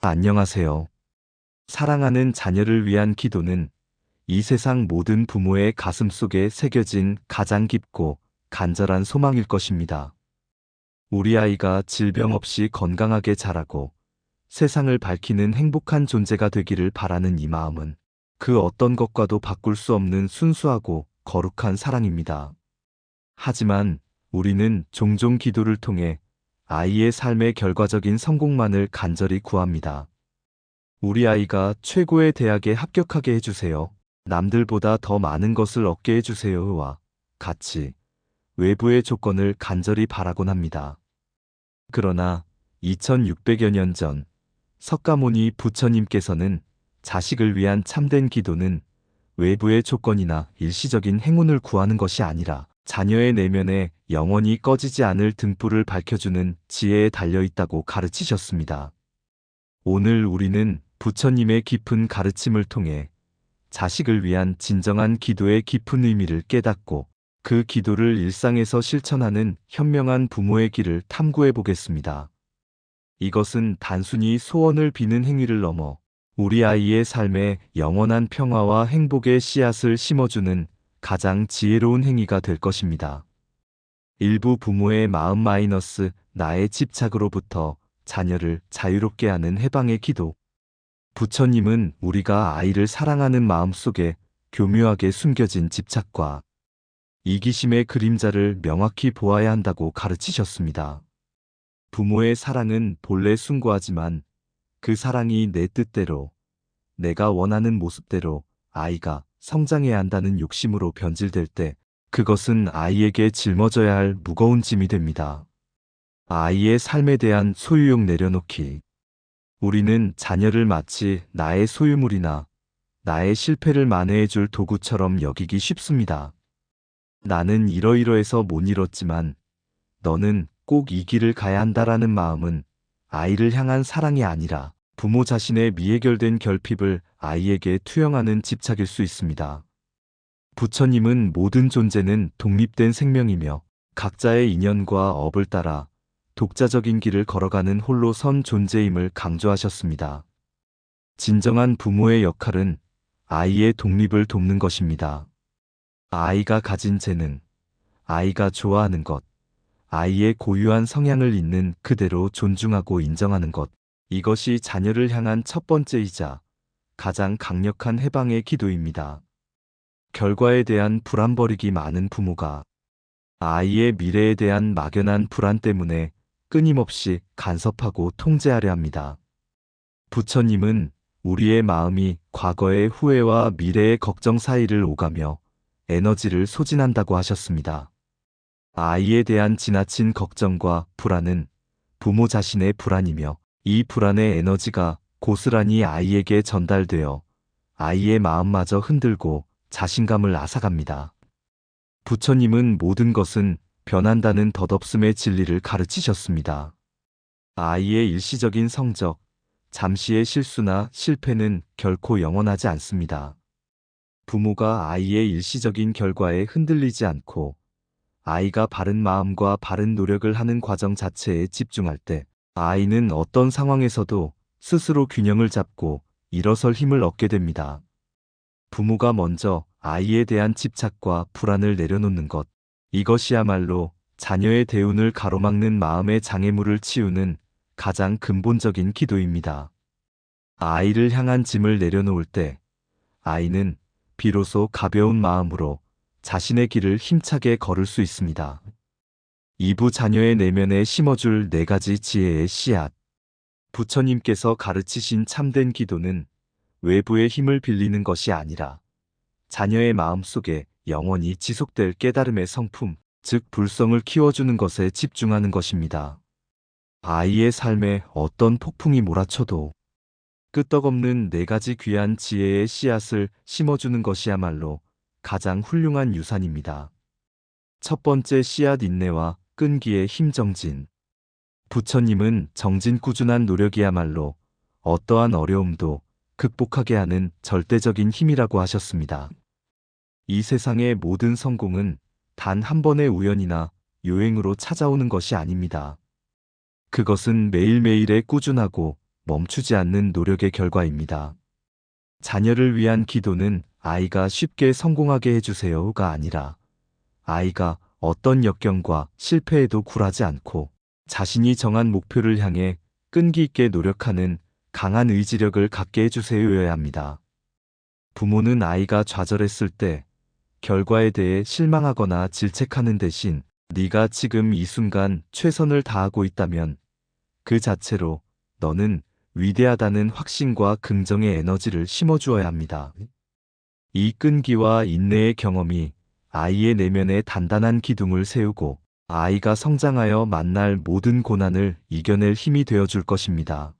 안녕하세요. 사랑하는 자녀를 위한 기도는 이 세상 모든 부모의 가슴 속에 새겨진 가장 깊고 간절한 소망일 것입니다. 우리 아이가 질병 없이 건강하게 자라고 세상을 밝히는 행복한 존재가 되기를 바라는 이 마음은 그 어떤 것과도 바꿀 수 없는 순수하고 거룩한 사랑입니다. 하지만 우리는 종종 기도를 통해 아이의 삶의 결과적인 성공만을 간절히 구합니다. 우리 아이가 최고의 대학에 합격하게 해주세요. 남들보다 더 많은 것을 얻게 해주세요와 같이 외부의 조건을 간절히 바라곤 합니다. 그러나 2600여 년 전 석가모니 부처님께서는 자식을 위한 참된 기도는 외부의 조건이나 일시적인 행운을 구하는 것이 아니라 자녀의 내면에 영원히 꺼지지 않을 등불을 밝혀주는 지혜에 달려있다고 가르치셨습니다. 오늘 우리는 부처님의 깊은 가르침을 통해 자식을 위한 진정한 기도의 깊은 의미를 깨닫고 그 기도를 일상에서 실천하는 현명한 부모의 길을 탐구해 보겠습니다. 이것은 단순히 소원을 비는 행위를 넘어 우리 아이의 삶에 영원한 평화와 행복의 씨앗을 심어주는 가장 지혜로운 행위가 될 것입니다. 일부 부모의 마음 마이너스 나의 집착으로부터 자녀를 자유롭게 하는 해방의 기도. 부처님은 우리가 아이를 사랑하는 마음 속에 교묘하게 숨겨진 집착과 이기심의 그림자를 명확히 보아야 한다고 가르치셨습니다. 부모의 사랑은 본래 숭고하지만 그 사랑이 내 뜻대로, 내가 원하는 모습대로 아이가 성장해야 한다는 욕심으로 변질될 때 그것은 아이에게 짊어져야 할 무거운 짐이 됩니다. 아이의 삶에 대한 소유욕 내려놓기. 우리는 자녀를 마치 나의 소유물이나 나의 실패를 만회해줄 도구처럼 여기기 쉽습니다. 나는 이러이러해서 못 이뤘지만 너는 꼭 이 길을 가야 한다라는 마음은 아이를 향한 사랑이 아니라 부모 자신의 미해결된 결핍을 아이에게 투영하는 집착일 수 있습니다. 부처님은 모든 존재는 독립된 생명이며 각자의 인연과 업을 따라 독자적인 길을 걸어가는 홀로 선 존재임을 강조하셨습니다. 진정한 부모의 역할은 아이의 독립을 돕는 것입니다. 아이가 가진 재능, 아이가 좋아하는 것, 아이의 고유한 성향을 있는 그대로 존중하고 인정하는 것, 이것이 자녀를 향한 첫 번째이자 가장 강력한 해방의 기도입니다. 결과에 대한 불안버리기 많은 부모가 아이의 미래에 대한 막연한 불안 때문에 끊임없이 간섭하고 통제하려 합니다. 부처님은 우리의 마음이 과거의 후회와 미래의 걱정 사이를 오가며 에너지를 소진한다고 하셨습니다. 아이에 대한 지나친 걱정과 불안은 부모 자신의 불안이며 이 불안의 에너지가 고스란히 아이에게 전달되어 아이의 마음마저 흔들고 자신감을 앗아갑니다. 부처님은 모든 것은 변한다는 덧없음의 진리를 가르치셨습니다. 아이의 일시적인 성적, 잠시의 실수나 실패는 결코 영원하지 않습니다. 부모가 아이의 일시적인 결과에 흔들리지 않고 아이가 바른 마음과 바른 노력을 하는 과정 자체에 집중할 때 아이는 어떤 상황에서도 스스로 균형을 잡고 일어설 힘을 얻게 됩니다. 부모가 먼저 아이에 대한 집착과 불안을 내려놓는 것, 이것이야말로 자녀의 대운을 가로막는 마음의 장애물을 치우는 가장 근본적인 기도입니다. 아이를 향한 짐을 내려놓을 때 아이는 비로소 가벼운 마음으로 자신의 길을 힘차게 걸을 수 있습니다. 이부 자녀의 내면에 심어줄 4가지 지혜의 씨앗. 부처님께서 가르치신 참된 기도는 외부의 힘을 빌리는 것이 아니라 자녀의 마음 속에 영원히 지속될 깨달음의 성품, 즉 불성을 키워주는 것에 집중하는 것입니다. 아이의 삶에 어떤 폭풍이 몰아쳐도 끄떡없는 4가지 귀한 지혜의 씨앗을 심어주는 것이야말로 가장 훌륭한 유산입니다. 첫 번째 씨앗 인내와 끈기의 힘 정진. 부처님은 정진 꾸준한 노력이야말로 어떠한 어려움도 극복하게 하는 절대적인 힘이라고 하셨습니다. 이 세상의 모든 성공은 단 한 번의 우연이나 요행으로 찾아오는 것이 아닙니다. 그것은 매일매일의 꾸준하고 멈추지 않는 노력의 결과입니다. 자녀를 위한 기도는 아이가 쉽게 성공하게 해주세요가 아니라 아이가 어떤 역경과 실패에도 굴하지 않고 자신이 정한 목표를 향해 끈기 있게 노력하는 강한 의지력을 갖게 해주세요여야 합니다. 부모는 아이가 좌절했을 때 결과에 대해 실망하거나 질책하는 대신 네가 지금 이 순간 최선을 다하고 있다면 그 자체로 너는 위대하다는 확신과 긍정의 에너지를 심어주어야 합니다. 이 끈기와 인내의 경험이 아이의 내면에 단단한 기둥을 세우고 아이가 성장하여 만날 모든 고난을 이겨낼 힘이 되어줄 것입니다.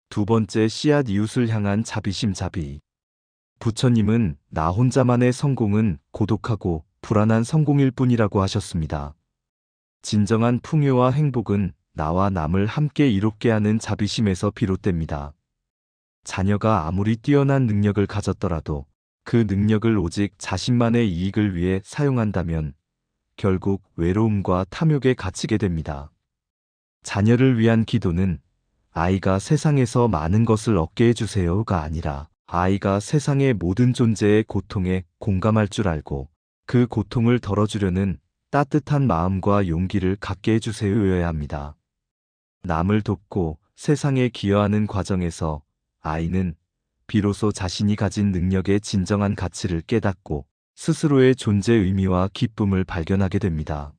두 번째, 씨앗 이웃을 향한 자비심 자비. 부처님은 나 혼자만의 성공은 고독하고 불안한 성공일 뿐이라고 하셨습니다. 진정한 풍요와 행복은 나와 남을 함께 이롭게 하는 자비심에서 비롯됩니다. 자녀가 아무리 뛰어난 능력을 가졌더라도 그 능력을 오직 자신만의 이익을 위해 사용한다면 결국 외로움과 탐욕에 갇히게 됩니다. 자녀를 위한 기도는 아이가 세상에서 많은 것을 얻게 해주세요가 아니라 아이가 세상의 모든 존재의 고통에 공감할 줄 알고 그 고통을 덜어주려는 따뜻한 마음과 용기를 갖게 해주세요여야 합니다. 남을 돕고 세상에 기여하는 과정에서 아이는 비로소 자신이 가진 능력의 진정한 가치를 깨닫고 스스로의 존재 의미와 기쁨을 발견하게 됩니다.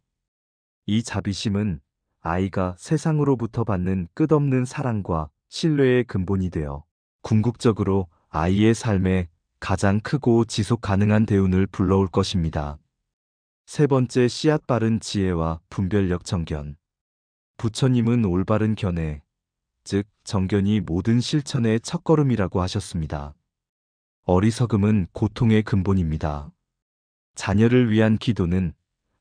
이 자비심은 아이가 세상으로부터 받는 끝없는 사랑과 신뢰의 근본이 되어 궁극적으로 아이의 삶에 가장 크고 지속 가능한 대운을 불러올 것입니다. 세 번째, 씨앗 바른 지혜와 분별력 정견. 부처님은 올바른 견해, 즉 정견이 모든 실천의 첫걸음이라고 하셨습니다. 어리석음은 고통의 근본입니다. 자녀를 위한 기도는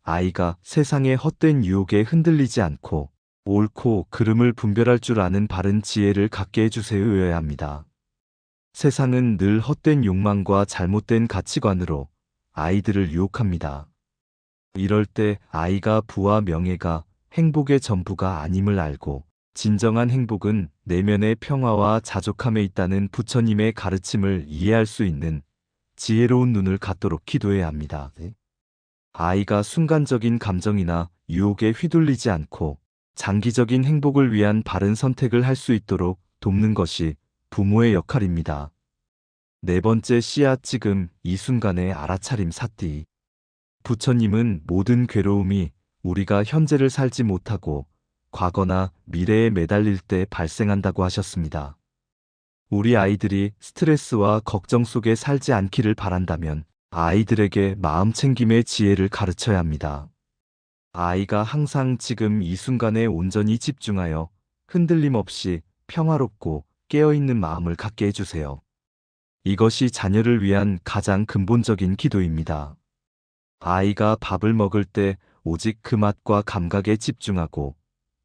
아이가 세상의 헛된 유혹에 흔들리지 않고 옳고 그름을 분별할 줄 아는 바른 지혜를 갖게 해주세요여야 합니다. 세상은 늘 헛된 욕망과 잘못된 가치관으로 아이들을 유혹합니다. 이럴 때 아이가 부와 명예가 행복의 전부가 아님을 알고 진정한 행복은 내면의 평화와 자족함에 있다는 부처님의 가르침을 이해할 수 있는 지혜로운 눈을 갖도록 기도해야 합니다. 아이가 순간적인 감정이나 유혹에 휘둘리지 않고 장기적인 행복을 위한 바른 선택을 할 수 있도록 돕는 것이 부모의 역할입니다. 네 번째, 씨앗 지금 이 순간의 알아차림 사띠. 부처님은 모든 괴로움이 우리가 현재를 살지 못하고 과거나 미래에 매달릴 때 발생한다고 하셨습니다. 우리 아이들이 스트레스와 걱정 속에 살지 않기를 바란다면 아이들에게 마음챙김의 지혜를 가르쳐야 합니다. 아이가 항상 지금 이 순간에 온전히 집중하여 흔들림 없이 평화롭고 깨어있는 마음을 갖게 해주세요. 이것이 자녀를 위한 가장 근본적인 기도입니다. 아이가 밥을 먹을 때 오직 그 맛과 감각에 집중하고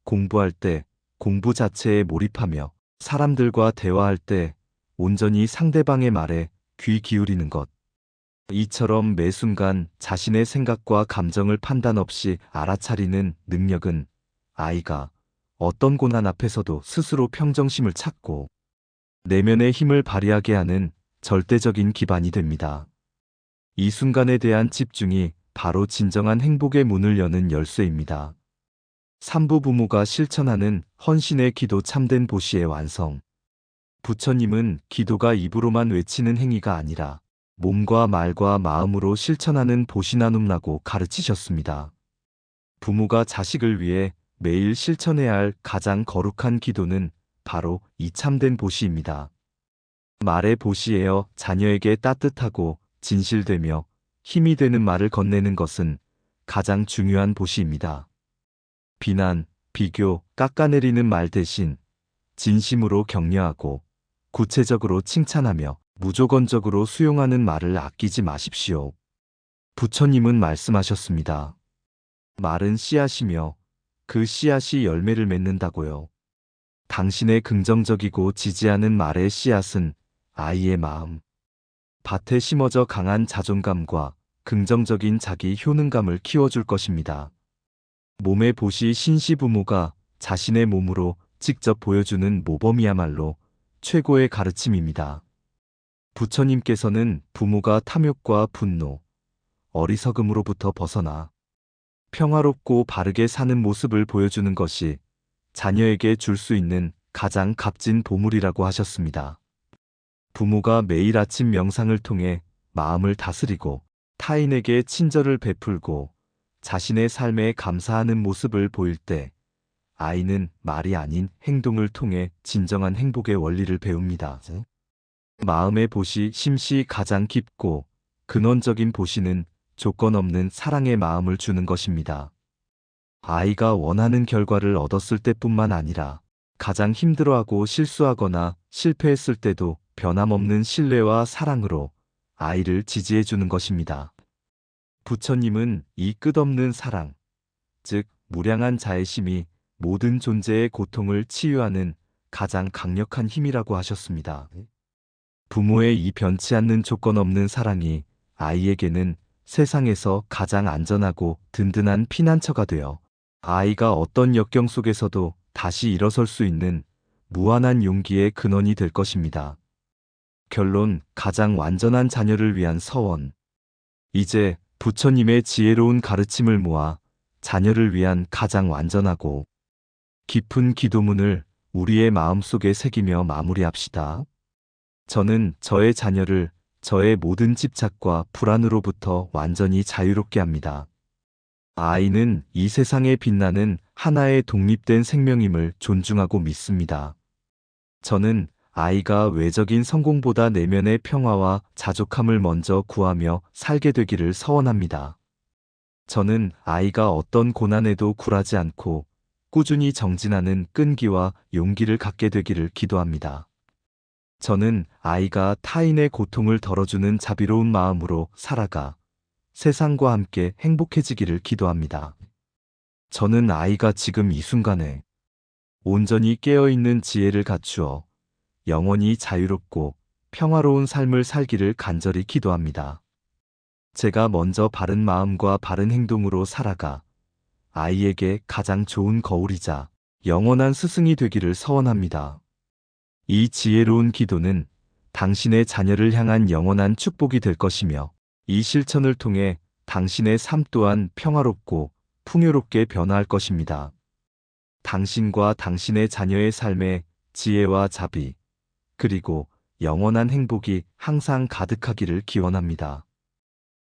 공부할 때 공부 자체에 몰입하며 사람들과 대화할 때 온전히 상대방의 말에 귀 기울이는 것. 이처럼 매 순간 자신의 생각과 감정을 판단 없이 알아차리는 능력은 아이가 어떤 고난 앞에서도 스스로 평정심을 찾고 내면의 힘을 발휘하게 하는 절대적인 기반이 됩니다. 이 순간에 대한 집중이 바로 진정한 행복의 문을 여는 열쇠입니다. 삼부 부모가 실천하는 헌신의 기도 참된 보시의 완성. 부처님은 기도가 입으로만 외치는 행위가 아니라 몸과 말과 마음으로 실천하는 보시나눔라고 가르치셨습니다. 부모가 자식을 위해 매일 실천해야 할 가장 거룩한 기도는 바로 이 참된 보시입니다. 말의 보시에어 자녀에게 따뜻하고 진실되며 힘이 되는 말을 건네는 것은 가장 중요한 보시입니다. 비난, 비교, 깎아내리는 말 대신 진심으로 격려하고 구체적으로 칭찬하며 무조건적으로 수용하는 말을 아끼지 마십시오. 부처님은 말씀하셨습니다. 말은 씨앗이며 그 씨앗이 열매를 맺는다고요. 당신의 긍정적이고 지지하는 말의 씨앗은 아이의 마음, 밭에 심어져 강한 자존감과 긍정적인 자기 효능감을 키워줄 것입니다. 몸의 보시 신시 부모가 자신의 몸으로 직접 보여주는 모범이야말로 최고의 가르침입니다. 부처님께서는 부모가 탐욕과 분노, 어리석음으로부터 벗어나 평화롭고 바르게 사는 모습을 보여주는 것이 자녀에게 줄 수 있는 가장 값진 보물이라고 하셨습니다. 부모가 매일 아침 명상을 통해 마음을 다스리고 타인에게 친절을 베풀고 자신의 삶에 감사하는 모습을 보일 때 아이는 말이 아닌 행동을 통해 진정한 행복의 원리를 배웁니다. 마음의 보시 심시 가장 깊고 근원적인 보시는 조건 없는 사랑의 마음을 주는 것입니다. 아이가 원하는 결과를 얻었을 때뿐만 아니라 가장 힘들어하고 실수하거나 실패했을 때도 변함없는 신뢰와 사랑으로 아이를 지지해 주는 것입니다. 부처님은 이 끝없는 사랑, 즉 무량한 자애심이 모든 존재의 고통을 치유하는 가장 강력한 힘이라고 하셨습니다. 부모의 이 변치 않는 조건 없는 사랑이 아이에게는 세상에서 가장 안전하고 든든한 피난처가 되어 아이가 어떤 역경 속에서도 다시 일어설 수 있는 무한한 용기의 근원이 될 것입니다. 결론, 가장 완전한 자녀를 위한 서원. 이제 부처님의 지혜로운 가르침을 모아 자녀를 위한 가장 완전하고 깊은 기도문을 우리의 마음속에 새기며 마무리합시다. 저는 저의 자녀를 저의 모든 집착과 불안으로부터 완전히 자유롭게 합니다. 아이는 이 세상에 빛나는 하나의 독립된 생명임을 존중하고 믿습니다. 저는 아이가 외적인 성공보다 내면의 평화와 자족함을 먼저 구하며 살게 되기를 서원합니다. 저는 아이가 어떤 고난에도 굴하지 않고 꾸준히 정진하는 끈기와 용기를 갖게 되기를 기도합니다. 저는 아이가 타인의 고통을 덜어주는 자비로운 마음으로 살아가 세상과 함께 행복해지기를 기도합니다. 저는 아이가 지금 이 순간에 온전히 깨어있는 지혜를 갖추어 영원히 자유롭고 평화로운 삶을 살기를 간절히 기도합니다. 제가 먼저 바른 마음과 바른 행동으로 살아가 아이에게 가장 좋은 거울이자 영원한 스승이 되기를 서원합니다. 이 지혜로운 기도는 당신의 자녀를 향한 영원한 축복이 될 것이며 이 실천을 통해 당신의 삶 또한 평화롭고 풍요롭게 변화할 것입니다. 당신과 당신의 자녀의 삶에 지혜와 자비, 그리고 영원한 행복이 항상 가득하기를 기원합니다.